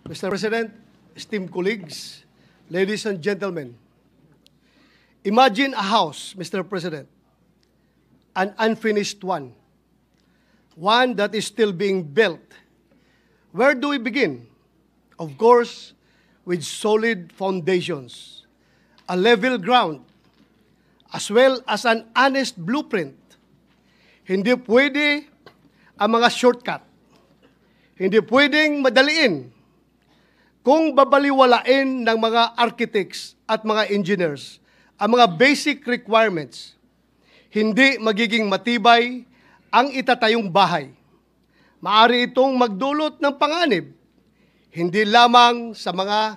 Mr. President, esteemed colleagues, ladies and gentlemen, imagine a house, Mr. President, an unfinished one that is still being built. Where do we begin? Of course, with solid foundations, a level ground, as well as an honest blueprint. Hindi pwede ang mga shortcut. Hindi pwedeng madaliin. Kung babaliwalain ng mga architects at mga engineers ang mga basic requirements, hindi magiging matibay ang itatayong bahay. Maari itong magdulot ng panganib, hindi lamang sa mga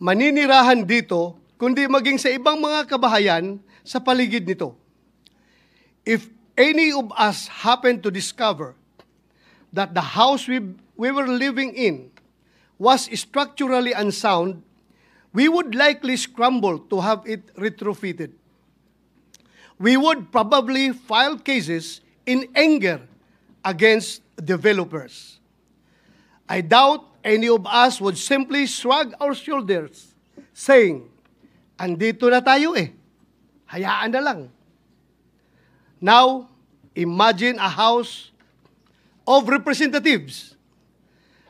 maninirahan dito, kundi maging sa ibang mga kabahayan sa paligid nito. If any of us happen to discover that the house we were living in was structurally unsound, we would likely scramble to have it retrofitted. We would probably file cases in anger against developers. I doubt any of us would simply shrug our shoulders, saying, andito na tayo hayaan na lang. Now, imagine a house of representatives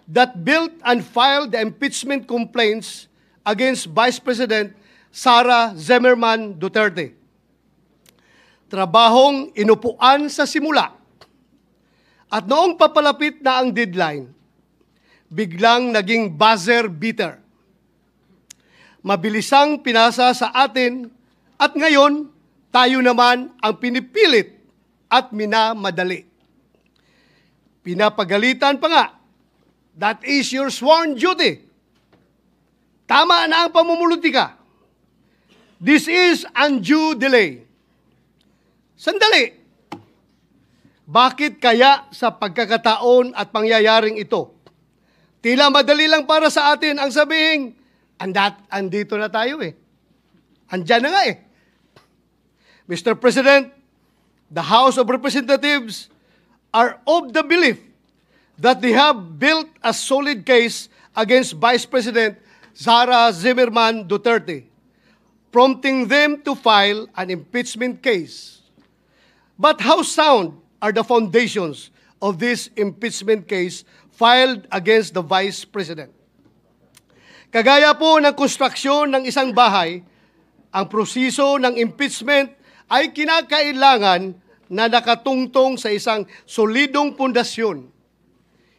that built and filed the impeachment complaints against Vice President Sara Zimmerman Duterte. Trabahong inupuan sa simula. At noong papalapit na ang deadline, biglang naging buzzer beater. Mabilisang pinasa sa atin at ngayon, tayo naman ang pinipilit at minamadali. Pinapagalitan pa nga, that is your sworn duty. Tama na ang pamumulutika. This is undue delay. Sandali. Bakit kaya sa pagkakataon at pangyayaring ito, tila madali lang para sa atin ang sabihin, andito na tayo Andyan na nga Mr. President, the House of Representatives are of the belief that they have built a solid case against Vice President Sara Zimmerman Duterte, prompting them to file an impeachment case. But how sound are the foundations of this impeachment case filed against the Vice President? Kagaya po ng konstruksyon ng isang bahay, ang proseso ng impeachment ay kinakailangan na nakatungtong sa isang solidong pundasyon.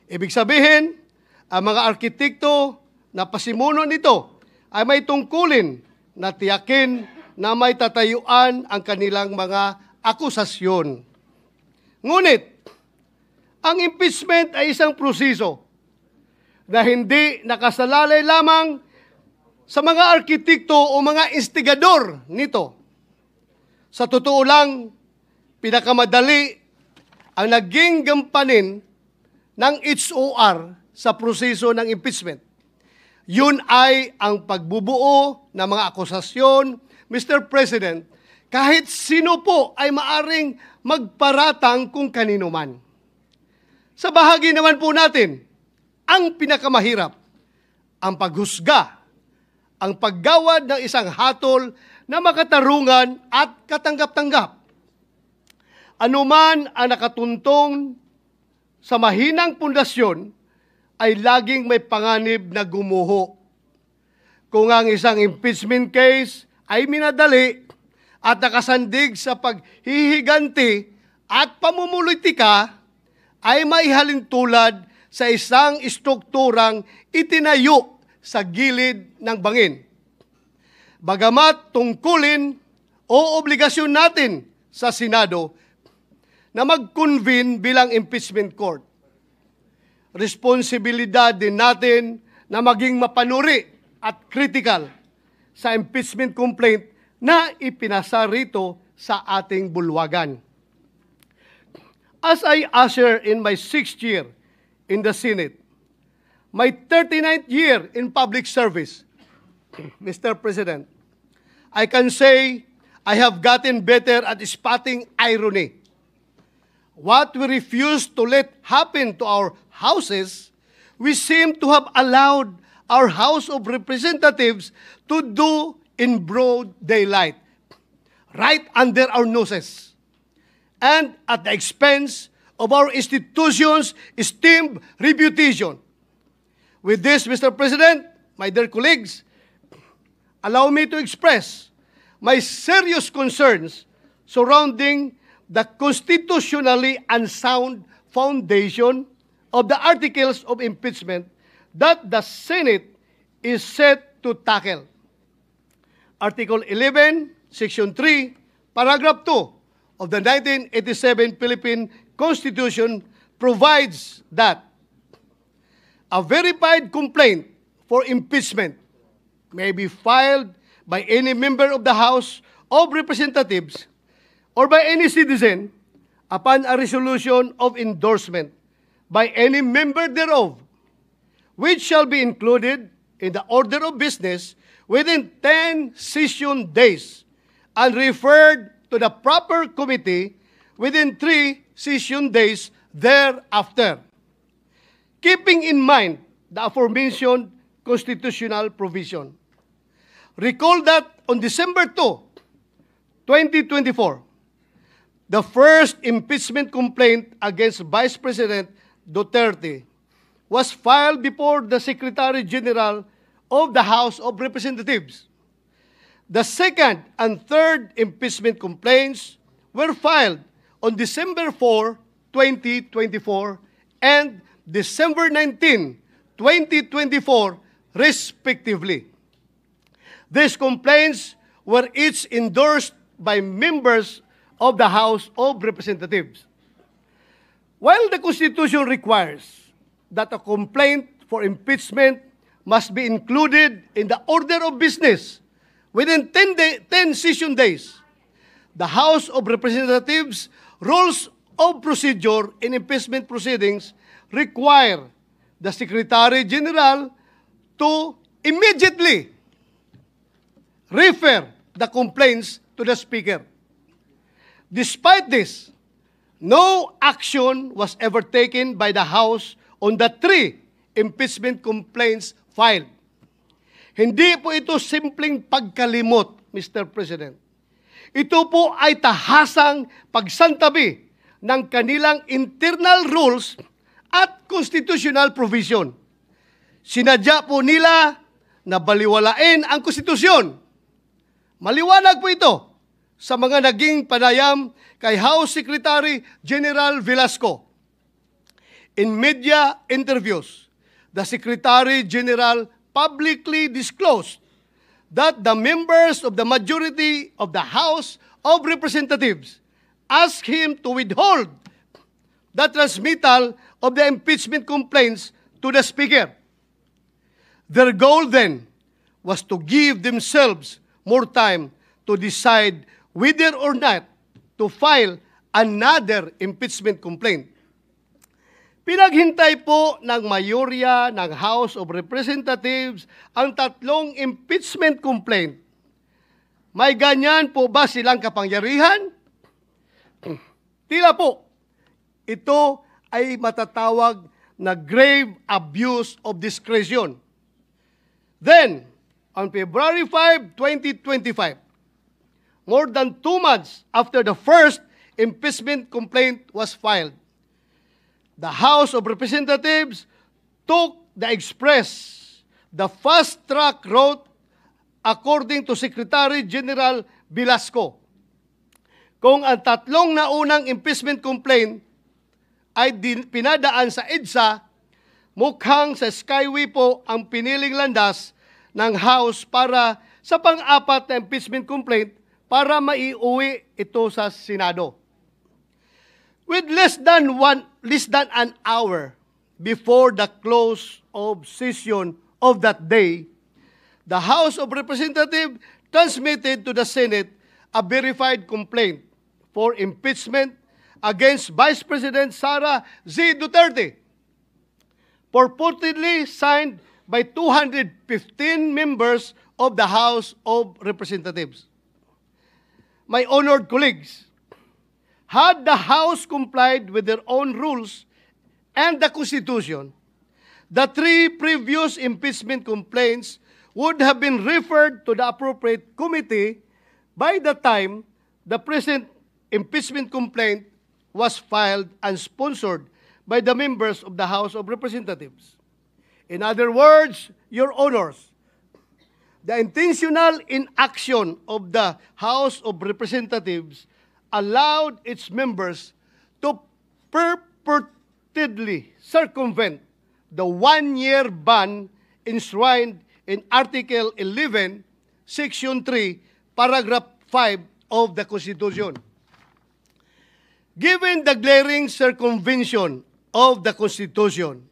Ibig sabihin, ang mga arkitekto na pasimuno nito ay may tungkulin na tiyakin na may tatayuan ang kanilang mga akusasyon. Ngunit, ang impeachment ay isang proseso na hindi nakasalalay lamang sa mga arkitekto o mga instigador nito. Sa totoo lang, pinakamadali ang naging gampanin ng HOR sa proseso ng impeachment. Yun ay ang pagbubuo ng mga akusasyon, Mr. President, kahit sino po ay maaring magparatang kung kanino man. Sa bahagi naman po natin, ang pinakamahirap, ang paghusga, ang paggawad ng isang hatol na makatarungan at katanggap-tanggap. Anuman ang nakatuntong sa mahinang pundasyon ay laging may panganib na gumuho. Kung ang isang impeachment case ay minadali at nakasandig sa paghihiganti at pamumulitika, ay may halintulad sa isang strukturang itinayo sa gilid ng bangin. Bagamat tungkulin o obligasyon natin sa Senado na mag-convene bilang impeachment court, responsibilidad din natin na maging mapanuri at critical sa impeachment complaint na ipinasa rito sa ating bulwagan. As I usher in my 6th year in the Senate, my 39th year in public service, Mr. President, I can say I have gotten better at spotting irony. What we refuse to let happen to our houses, we seem to have allowed our House of Representatives to do in broad daylight, right under our noses, and at the expense of our institution's esteemed reputation. With this, Mr. President, my dear colleagues, allow me to express my serious concerns surrounding the constitutionally unsound foundation of the articles of impeachment that the Senate is set to tackle. Article 11, Section 3, Paragraph 2 of the 1987 Philippine Constitution provides that a verified complaint for impeachment may be filed by any member of the House of Representatives or by any citizen upon a resolution of endorsement by any member thereof, which shall be included in the order of business within 10 session days and referred to the proper committee within 3 session days thereafter. Keeping in mind the aforementioned constitutional provision. Recall that on December 2, 2024, the first impeachment complaint against Vice President Duterte was filed before the Secretary General of the House of Representatives. The second and third impeachment complaints were filed on December 4, 2024 and December 19, 2024, respectively. These complaints were each endorsed by members of the House of Representatives. While the Constitution requires that a complaint for impeachment must be included in the order of business within 10 session days, the House of Representatives Rules of Procedure in impeachment proceedings require the Secretary General to immediately refer the complaints to the Speaker. Despite this, no action was ever taken by the House on the 3 impeachment complaints filed. Hindi po ito simpleng pagkalimot, Mr. President. Ito po ay tahasang pagsantabi ng kanilang internal rules at constitutional provision. Sinadya po nila na baliwalain ang konstitusyon. Maliwanag po ito sa mga naging panayam kay House Secretary General Velasco. In media interviews, the Secretary General publicly disclosed that the members of the majority of the House of Representatives asked him to withhold the transmittal of the impeachment complaints to the Speaker. Their goal then was to give themselves more time to decide whether or not to file another impeachment complaint. Pinaghintay po ng mayorya ng House of Representatives ang 3 impeachment complaint. May ganyan po ba silang kapangyarihan? Tila po, ito ay matatawag na grave abuse of discretion. Then, on February 5, 2025, more than 2 months after the first impeachment complaint was filed, the House of Representatives took the fast-track route according to Secretary General Velasco. Kung ang 3 naunang impeachment complaint ay pinadaan sa EDSA, mukhang sa Skyway po ang piniling landas ng House para sa pang-4 na impeachment complaint para maiuwi ito sa Senado. With less than an hour before the close of session of that day, the House of Representatives transmitted to the Senate a verified complaint for impeachment against Vice President Sara Z. Duterte, purportedly signed by 215 members of the House of Representatives. My honored colleagues, had the House complied with their own rules and the Constitution, the 3 previous impeachment complaints would have been referred to the appropriate committee by the time the present impeachment complaint was filed and sponsored by the members of the House of Representatives. In other words, Your Honors, the intentional inaction of the House of Representatives allowed its members to purportedly circumvent the 1-year ban enshrined in Article 11, Section 3, Paragraph 5 of the Constitution. Given the glaring circumvention of the Constitution,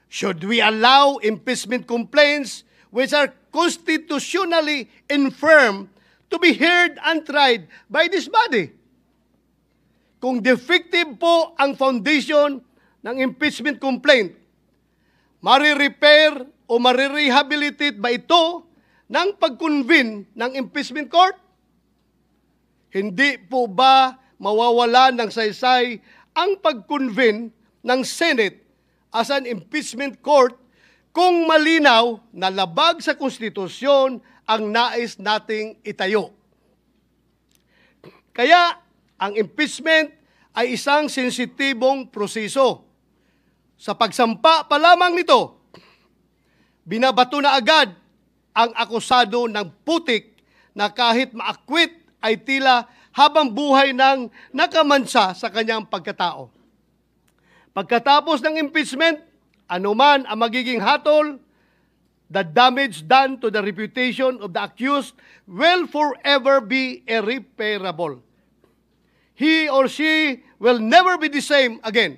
should we allow impeachment complaints which are constitutionally infirm to be heard and tried by this body? Kung defective po ang foundation ng impeachment complaint, marirepair o marirehabilitate ba ito ng pag-convene ng impeachment court? Hindi po ba mawawala ng saysay ang pag-convene ng Senate as an impeachment court kung malinaw na labag sa konstitusyon ang nais nating itayo? Kaya, ang impeachment ay isang sensitibong proseso. Sa pagsampa pa lamang nito, binabato na agad ang akusado ng putik na kahit maakwit ay tila habang buhay nang nakamansa sa kanyang pagkatao. Pagkatapos ng impeachment, anuman ang magiging hatol, the damage done to the reputation of the accused will forever be irreparable. He or she will never be the same again.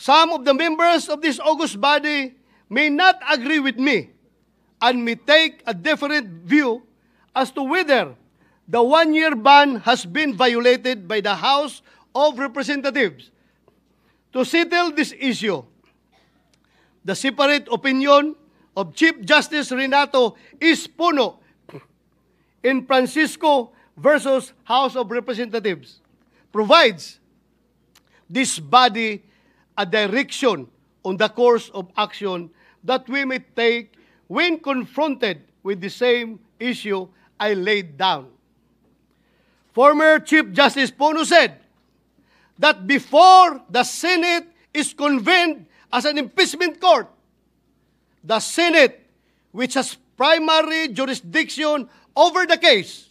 Some of the members of this august body may not agree with me and may take a different view as to whether the 1-year ban has been violated by the House of Representatives. To settle this issue, the separate opinion of Chief Justice Renato Espuno in Francisco versus House of Representatives provides this body a direction on the course of action that we may take when confronted with the same issue I laid down. Former Chief Justice Espuno said that before the Senate is convened as an impeachment court, the Senate, which has primary jurisdiction over the case,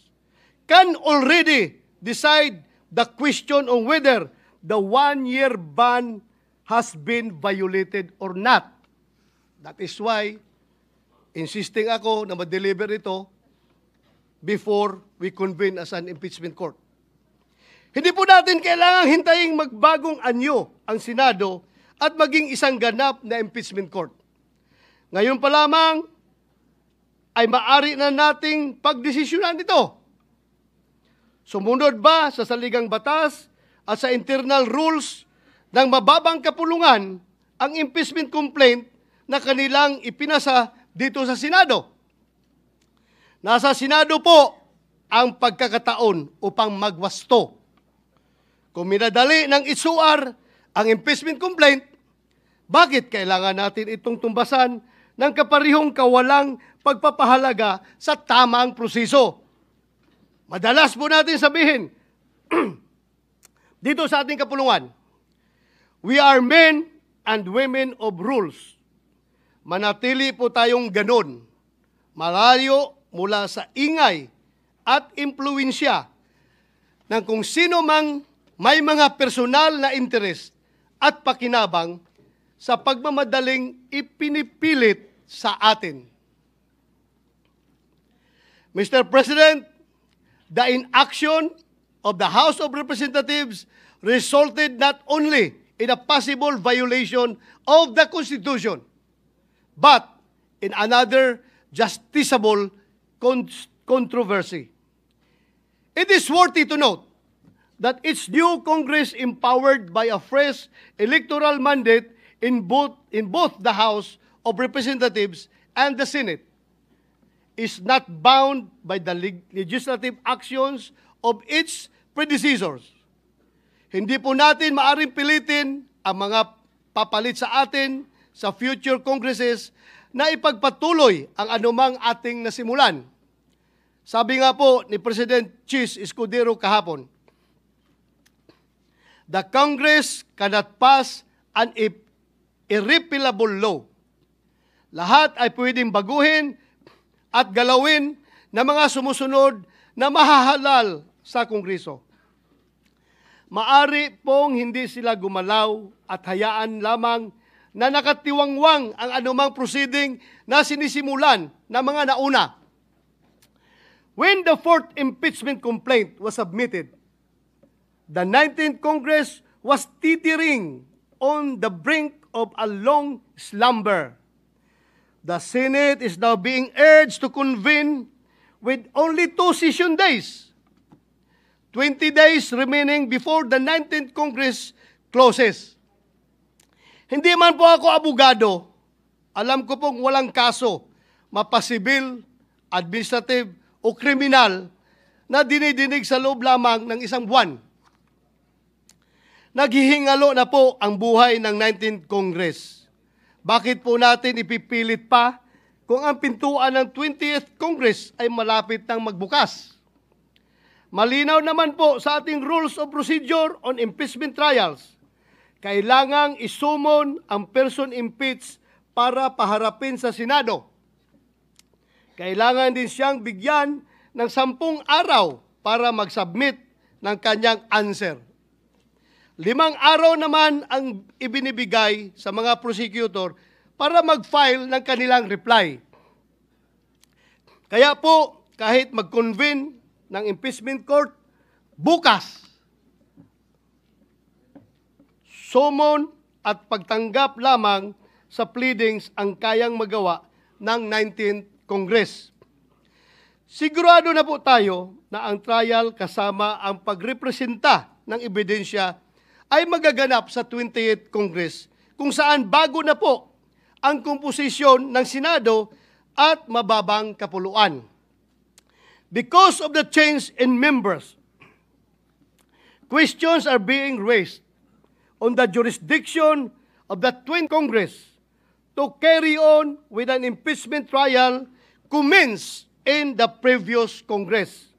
can already decide the question on whether the 1-year ban has been violated or not. That is why, insisting ako na ma-deliver ito before we convene as an impeachment court. Hindi po natin kailangang hintayin magbagong anyo ang Senado at maging isang ganap na impeachment court. Ngayon pa lamang ay maaari na nating pagdesisyonan ito. Sumunod ba sa saligang batas at sa internal rules ng mababang kapulungan ang impeachment complaint na kanilang ipinasa dito sa Senado? Nasa Senado po ang pagkakataon upang magwasto. Kung minadali ng isuar ang impeachment complaint, bakit kailangan natin itong tumbasan ng kaparihong kawalang pagpapahalaga sa tamang proseso? Madalas po natin sabihin, dito sa ating kapulungan, we are men and women of rules. Manatili po tayong ganon, malayo mula sa ingay at impluensya ng kung sino mang may mga personal na interest at pakinabang sa pagmamadaling ipinipilit sa atin. Mr. President, the inaction of the House of Representatives resulted not only in a possible violation of the Constitution, but in another justiciable controversy. It is worthy to note that its new Congress, empowered by a fresh electoral mandate in both the House of Representatives and the Senate, is not bound by the legislative actions of its predecessors. Hindi po natin maaring pilitin ang mga papalit sa atin sa future congresses na ipagpatuloy ang anumang ating nasimulan. Sabi nga po ni President Chis Escudero kahapon, the Congress cannot pass an irrepealable law. Lahat ay pwedeng baguhin at galawin ng mga sumusunod na mahahalal sa Kongreso. Maari pong hindi sila gumalaw at hayaan lamang na nakatiwangwang ang anumang proceeding na sinisimulan ng mga nauna. When the fourth impeachment complaint was submitted, the 19th Congress was teetering on the brink of a long slumber. The Senate is now being urged to convene with only 2 session days, 20 days remaining before the 19th Congress closes. Hindi man po ako abogado, alam ko pong walang kaso, mapasibil, administrative, o kriminal na dinidinig sa loob lamang ng isang buwan. Naghihingalo na po ang buhay ng 19th Congress. Bakit po natin ipipilit pa kung ang pintuan ng 20th Congress ay malapit nang magbukas? Malinaw naman po sa ating Rules of Procedure on Impeachment Trials, kailangang isumon ang person impeached para paharapin sa Senado. Kailangan din siyang bigyan ng 10 araw para mag-submit ng kanyang answer. 5 araw naman ang ibinibigay sa mga prosecutor para mag-file ng kanilang reply. Kaya po, kahit mag-convene ng impeachment court, bukas, summon at pagtanggap lamang sa pleadings ang kayang magawa ng 19th Congress. Sigurado na po tayo na ang trial kasama ang pagrepresenta ng ebidensya ay magaganap sa 20th Congress, kung saan bago na po ang komposisyon ng Senado at mababang kapuluan. Because of the change in members, questions are being raised on the jurisdiction of the 20th Congress to carry on with an impeachment trial commenced in the previous Congress.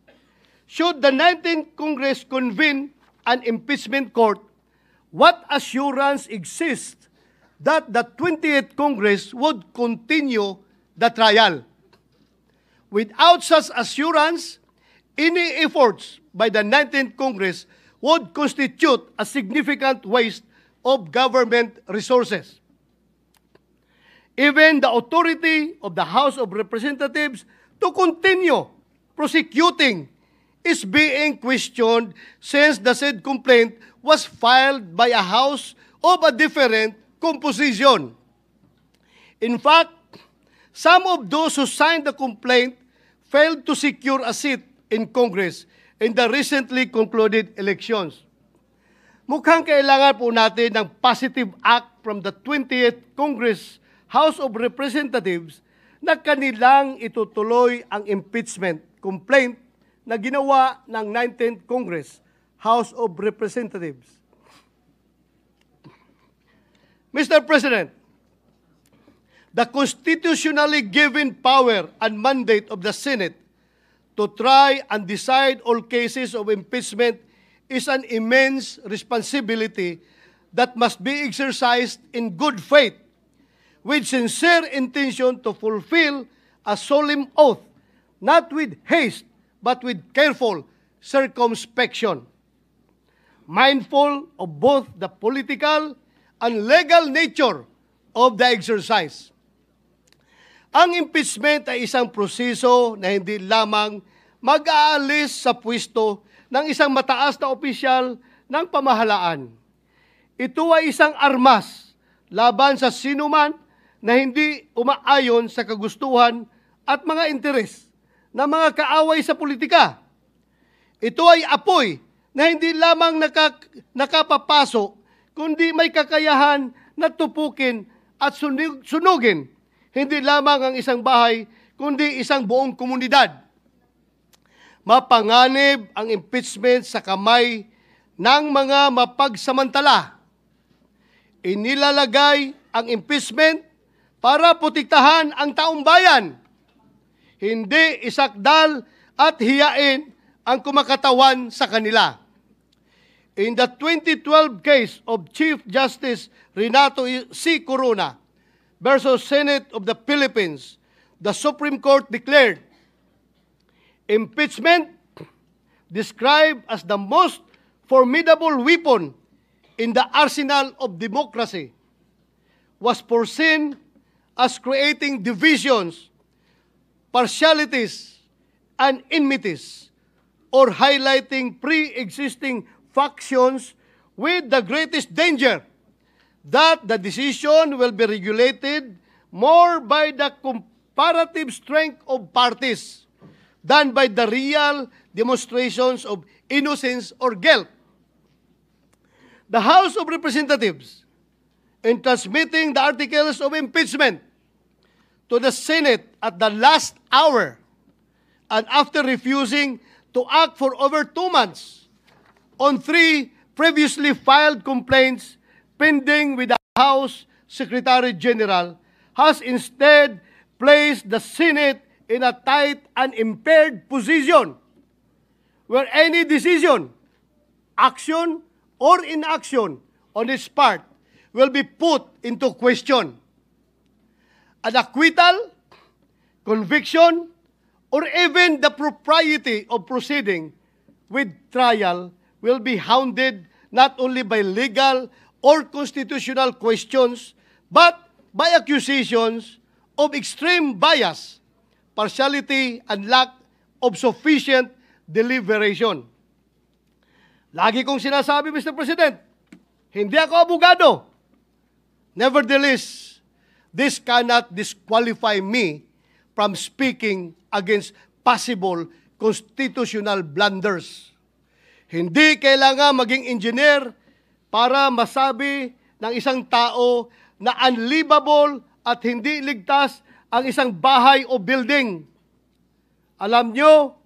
Should the 19th Congress convene an impeachment court, what assurance exists that the 20th Congress would continue the trial? Without such assurance, any efforts by the 19th Congress would constitute a significant waste of government resources. Even the authority of the House of Representatives to continue prosecuting is being questioned since the said complaint was filed by a House of a different composition. In fact, some of those who signed the complaint failed to secure a seat in Congress in the recently concluded elections. Mukhang kailangan po natin ng positive act from the 20th Congress House of Representatives na kanilang itutuloy ang impeachment complaint na ginawa ng 19th Congress House of Representatives. Mr. President, the constitutionally given power and mandate of the Senate to try and decide all cases of impeachment is an immense responsibility that must be exercised in good faith, with sincere intention to fulfill a solemn oath, not with haste, but with careful circumspection, mindful of both the political and legal nature of the exercise. Ang impeachment ay isang proseso na hindi lamang mag-aalis sa pwesto ng isang mataas na opisyal ng pamahalaan. Ito ay isang armas laban sa sinuman na hindi umaayon sa kagustuhan at mga interes ng mga kaaway sa politika. Ito ay apoy na hindi lamang nakapapasok, kundi may kakayahan na tupukin at sunugin hindi lamang ang isang bahay, kundi isang buong komunidad. Mapanganib ang impeachment sa kamay ng mga mapagsamantala. Inilalagay ang impeachment para protektahan ang taong bayan, hindi isakdal at hiyain ang kumakatawan sa kanila. In the 2012 case of Chief Justice Renato C. Corona versus Senate of the Philippines, the Supreme Court declared impeachment, described as the most formidable weapon in the arsenal of democracy, was foreseen as creating divisions, partialities, and enmities, or highlighting pre-existing factions, with the greatest danger that the decision will be regulated more by the comparative strength of parties than by the real demonstrations of innocence or guilt. The House of Representatives, in transmitting the articles of impeachment to the Senate at the last hour and after refusing to act for over 2 months on 3 previously filed complaints pending with the House Secretary General, has instead placed the Senate in a tight and impaired position where any decision, action, or inaction on its part will be put into question. An acquittal, conviction, or even the propriety of proceeding with trial will be hounded not only by legal or constitutional questions, but by accusations of extreme bias, partiality, and lack of sufficient deliberation. Lagi kong sinasabi, Mr. President, hindi ako abogado. Nevertheless, this cannot disqualify me from speaking against possible constitutional blunders. Hindi kailangan maging engineer para masabi ng isang tao na unlivable at hindi ligtas ang isang bahay o building. Alam nyo,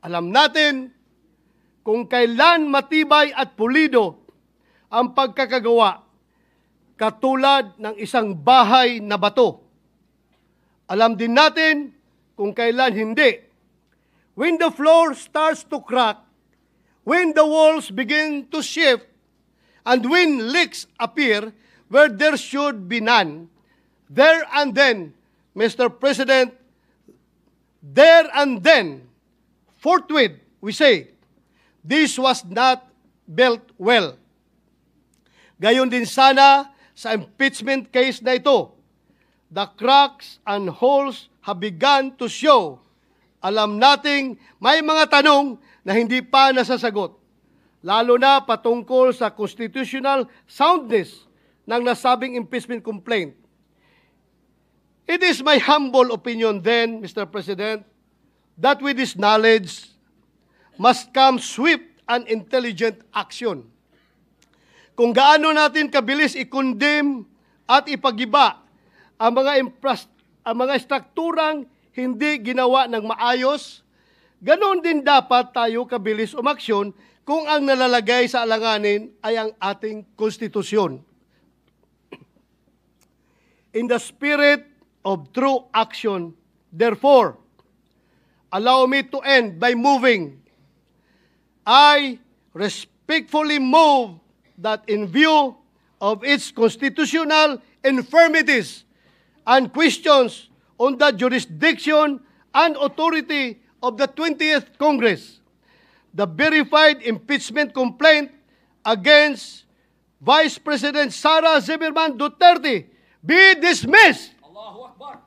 alam natin, kung kailan matibay at pulido ang pagkakagawa, katulad ng isang bahay na bato. Alam din natin kung kailan hindi. When the floor starts to crack, when the walls begin to shift, and when leaks appear where there should be none, there and then, Mr. President, there and then, forthwith, we say, this was not built well. Gayon din sana sa impeachment case na ito. The cracks and holes have begun to show. Alam nating may mga tanong na hindi pa nasasagot, lalo na patungkol sa constitutional soundness ng nasabing impeachment complaint. It is my humble opinion then, Mr. President, that with this knowledge must come swift and intelligent action. Kung gaano natin kabilis i-condemn at ipagiba ang mga strukturang hindi ginawa ng maayos, ganoon din dapat tayo kabilis umaksyon kung ang nalalagay sa alanganin ay ang ating konstitusyon. In the spirit of true action, therefore, allow me to end by moving. I respectfully move that in view of its constitutional infirmities and questions on the jurisdiction and authority of the 20th Congress, the verified impeachment complaint against Vice President Sara Zimmerman Duterte be dismissed. Allahu Akbar.